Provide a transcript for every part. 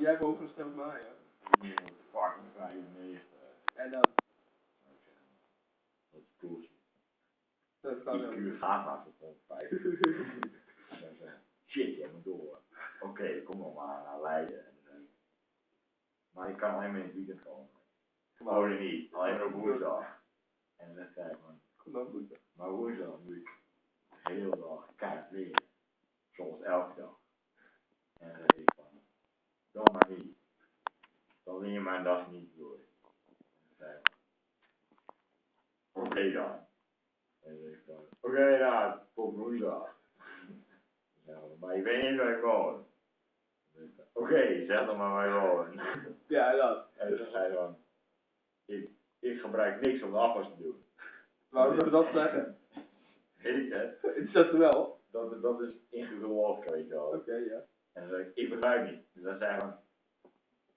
jij hebt hoger gestemd dan mij, ja. Fucking 95. En dan? Dat is cool. Dat kan Die ook. kuur gaat maar tot 5. Shit, jij moet door. Oké, kom nog maar naar Leiden. Maar ik kan alleen maar in het weekend komen. Gewoon niet, alleen maar op woensdag. En dan zei ik van, Kom dan woensdag. maar woensdag moet ik de hele dag keihard leren. Zoals elke dag. En dan zeg ik van, dan maar niet. Dan leer je mijn dag niet door. En dan zei ik van, oké dan. En dan zeg ik van, oké nou, tot woensdag. Maar ik weet niet waar ik woon. Oké, zeg dan maar waar ik woon. Ja, dat. En toen zei hij van, ik gebruik niks om de afwas te doen. Waarom zou je dat zeggen? Weet ik het. Is dat er wel? Dat is ingewikkeld logica, weet je wel. Oké, ja. En dan zei ik begrijp niet. Dus dan zei hij van,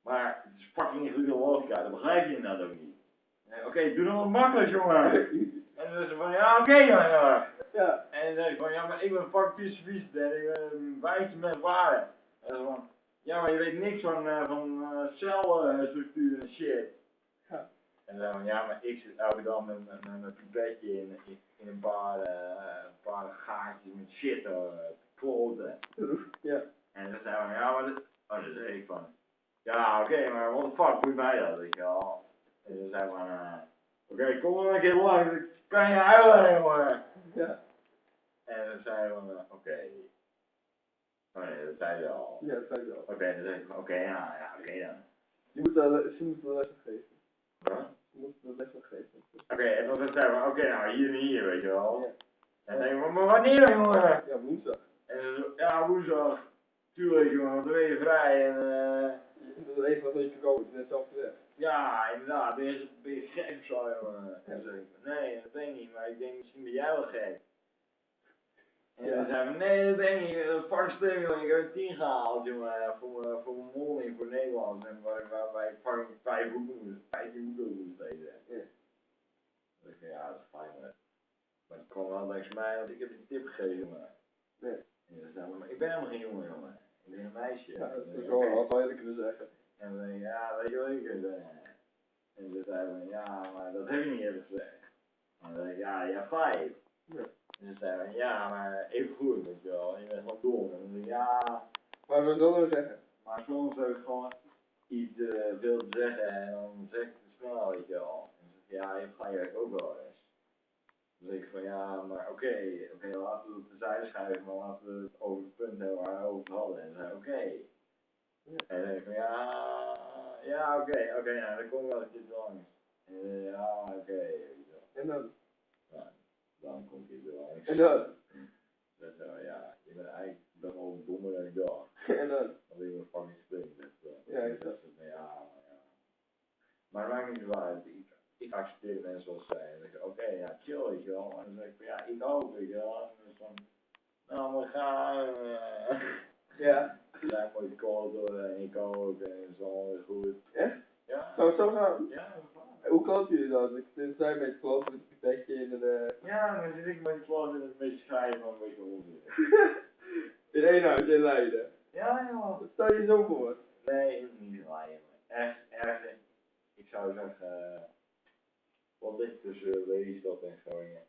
maar het is fucking ingewikkeld logica, dat begrijp je inderdaad ook niet. Oké, doe dan wat makkelijk, jongen. En dan zei ze van, ja, oké, jongen. Ja. En dan zei ik van, ja, maar ik ben fucking vies en ik ben een wijze met waarde. En dan van, ja, maar je weet niks van celstructuur en shit. Ja. En dan van, ja, maar ik zit elke dag met mijn pipetje in een paar gaatjes met shit te kloten. Ja. En dan zei hij van, ja, maar dat... Oh, dan zei ik van, ja, oké, maar what the fuck, doe mij dat, weet je wel. En dan zei hij van, oké, kom maar een keer langs, ik kan je huilen, jongen. Ja. En dan zei hij van, oké. Oh nee, dat zei hij al. Ja, dat zei je wel. Oké, dan zei ik van, oké, ja, oké dan. Ze moeten wel les geven. Huh? Ze moeten wel les geven. Oké, en dan zei hij van, oké, nou, hier en hier, weet je wel. Ja. En dan denk ik van, maar wanneer, dan, jongen? Ja, woensdag. En dan zo, ja, woensdag. Tuurlijk, jongen, want dan ben je vrij en Dat is even wat je kan komen, net zelf gezegd. ja, inderdaad, ben je gek of zo, jongen? En dan zei ik van, nee, dat weet ik niet, maar ik denk misschien ben jij wel gek. En dan zei hij, nee, dat weet ik niet, pak stuk, jongen, ik heb een 10 gehaald, jongen, voor mijn mondeling voor Nederland. En waarbij ik fucking 15 boeken moest lezen. Ja. Dan dacht ik, ja, dat is fijn, maar het kwam wel langs mij, want ik heb die tip gegeven, maar. Nee. En dan zei hij, maar ik ben helemaal geen jongen, jongen. Ik ben een meisje. Ja, dat is wel wat zou je kunnen zeggen. En dan denk ik, ja, weet je wat ik kan zeggen? En dan zei hij van, ja, maar dat heb je niet even gezegd. En dan denk ik, ja, ja, 5. Ja. En dan zei hij van, ja, maar even goed, weet je wel. En je bent gewoon dom. En dan denk ik, ja, Maar wat wil je zeggen? maar soms heb ik gewoon iets veel te zeggen en dan zeg ik te snel, weet je wel. En dan zeg ik, ja, je hebt gelijk ook wel eens. Dan denk ik van, ja, maar oké, laten we het terzijde schuiven, maar laten we het over het punt hebben waar we over hadden. En dan zei hij, oké. Ja. En dan denk ik van, ja, oké, nou, dan kom ik wel een keer langs. En ja, oké, weet je wel. En dan? Ja, dan kom ik er langs. En dan? Dan zei hij, ja, je bent eigenlijk best wel dommer dan ik dacht. En dan? Dan ben je een fucking spring. Ja, ik dat is ja. Maar het maakt niet zo uit. Ik accepteer mensen zoals zij. En dan zeg ik, oké, ja, chill, weet je wel. En dan zeg ik van, ja, ik ook, weet je wel. En dan is van, nou, we gaan. Ja. We zijn mooie kloten en ik ook. En het is allemaal weer goed. Echt? Ja. Zou het zo gaan? Ja, dat is waar. Hoe klopt jullie dat? Ik sta een beetje kloten met een pipetje in de... Ja, dan zit ik met die kloten en een beetje schrijven van een beetje onzin. In één huis in Leiden. Ja, joh. Wat stel je zo voor? Nee, niet Leiden. Echt, ergens. Ik zou zeggen, wat ligt tussen Lelystad en Groningen?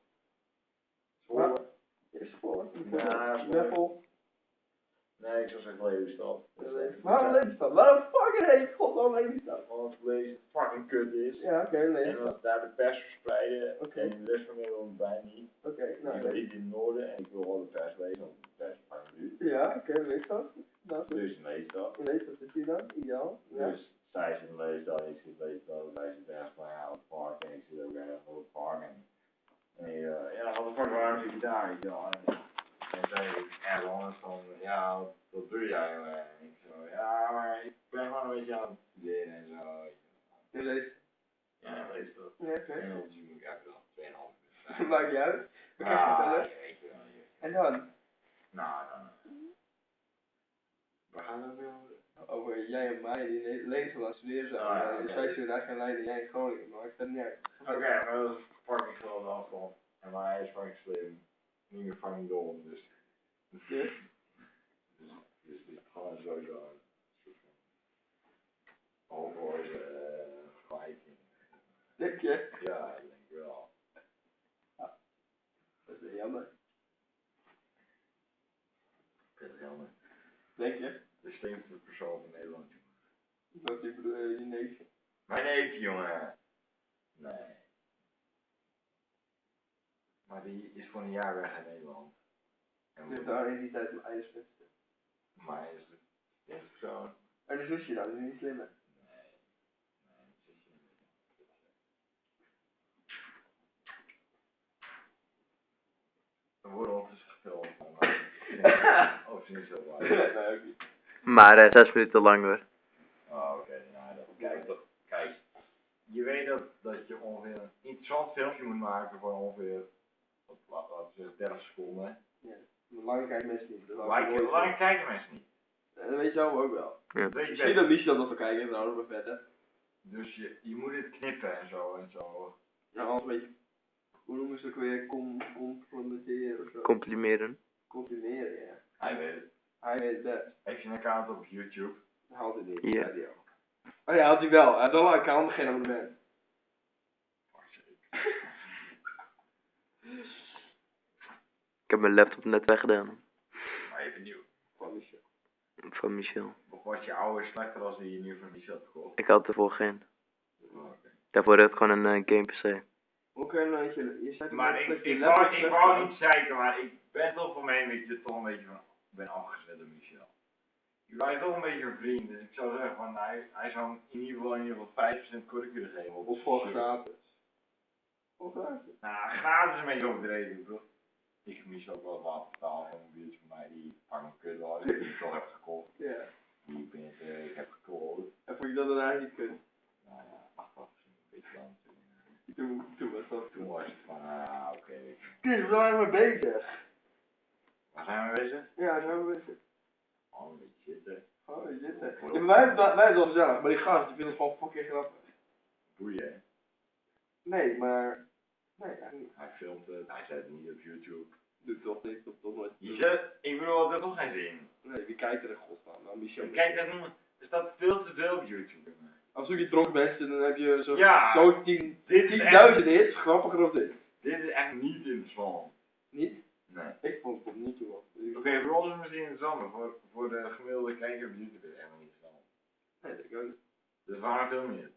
Zwolle? Is voor? Ja, Snuffel. Nee, ik zou zeggen Lelystad. Waarom Lelystad? Waarom fucking heet God dan Lelystad? Omdat Lelystad fucking kut is. Ja, oké, En Lelystad. dat daar de pers verspreiden. Oké. En de rest van Nederland bijna niet. Oké, Ik nou. zit in het noorden en ik wil wel de pers lezen, want de pers is fucking duur. Ja, oké, Lelystad. Nou, goed. Dus in Lelystad. Lelystad is hier dan, ideaal. Ja. Dus zij zit in Lelystad, ik zit in Lelystad, wij zitten ergens bij het park en ik zit ook ergens op het park. En ja, wat de fuck, waarom zit je daar? Weet je wel? En zei ik ergens anders van, ja, wat doe jij? En ik zo, ja, maar ik ben gewoon een beetje aan het studeren en zo. In Lelystad. Ja, Lelystad. Ja, oké. En dan moet ik elke dag 2,5 uur. Maakt niet uit. Ah, weet je wel. En dan? Nou, waar gaan we het weer over? Over jij en mij die Lelystad aan het studeren zijn. Ah, ja, Dus oké. wij studeren eigenlijk in Leiden, jij in Groningen. Maar ik vind het niet uit. Oké, maar dat is fucking groot afstand. En maar hij is fucking slim. Niet meer fucking dom, dus. Dus? Dus ik ga sowieso. Denk je? Ja, dat denk ik wel. Dat is wel jammer. Peter Helmer. Denk je? De slimste persoon van Nederland, jongen. Dat die bedoel je neefje. Mijn neefje, jongen. Nee. Maar die is voor een jaar weg in Nederland. En Je hebt daar in die tijd een ijsvesten. maar hij is de eerste persoon. En de zusje dan, is niet slimmer. Nee, dat is niet. Er worden ondertussen gefilmd. Oh, ze is niet zo waar. Nee, ook niet. Maar 6 minuten lang hoor. Oh, oké, nou, kijk, je weet dat je ongeveer een interessant filmpje moet maken voor ongeveer, wat is het, 30 seconden. Ja, maar lang kijken mensen niet. Lang kijken mensen niet. Dat weet je zelf ook wel. Ja. Weet je Misschien dat Michel dat wel kijken, dan houden we verder. Dus je moet het knippen en zo. Nou, als een beetje, hoe noemen ze het ook weer, complimenteren of zo. Complimeren. Complimeren, ja. Hij weet het. Hij weet het best. Heb je een account op YouTube? Dat haalt hij niet. Ja. Zei hij al. Oh ja, had hij wel. Hij had wel een account, maar geen abonnement. Ik heb mijn laptop net weggedaan. Maar even nieuw. Van Michel. Van Michel. Of was je oude slechter als die je nu van Michel hebt gekocht? Ik had ervoor geen. Oh, oké. Daarvoor had ik gewoon een game PC. Hoe kun je nou dat je zei Maar toch dat je ik laptop wou niet zeiken, maar ik ben toch van mening dat je toch een beetje van, ben afgezet door Michel. Je blijft toch een beetje een vriend, dus ik zou zeggen van, hij zou in ieder geval 5% korting kunnen geven. Of voor gratis. Of gratis. Nou, gratis is een beetje overdreven, bro. Ik heb Michel ook wel wat betalen van een biertje van mij, die pak een kut wel, die ik toch heb gekocht. Ja. Die ik heb gekocht. En vond je dat dan eigenlijk niet kut? Nou ja, achteraf misschien een beetje lang. Toen was dat. Toen was het van, oké. Kijk, we zijn mee bezig. Waar zijn we bezig? Ja, zijn we bezig. Oh, een beetje zitten. Oh, je zit er. Ja, maar wij hebben het wel gezellig, maar die gast die vindt het gewoon fucking grappig. Boeien, hè? Nee, maar... Nee, eigenlijk niet. Hij filmt het, hij zet het niet op YouTube. Doe toch niet, toch nooit. Ik bedoel, dat heeft toch geen zin. Nee, wie kijkt er in godsnaam? Nou, Michel. Kijk, er staat veel te veel op YouTube. Als je dronken bent, dan heb je zo, Ja, zo 10.000 hits, grappiger dan dit. Dit is echt niet interessant. Niet? Nee. Ik vond het niet toe. Oké, voor ons is het misschien interessant, maar voor de gemiddelde kijker op YouTube is het helemaal niet interessant. Nee, dat denk ik ook niet. Dus waarom film je het?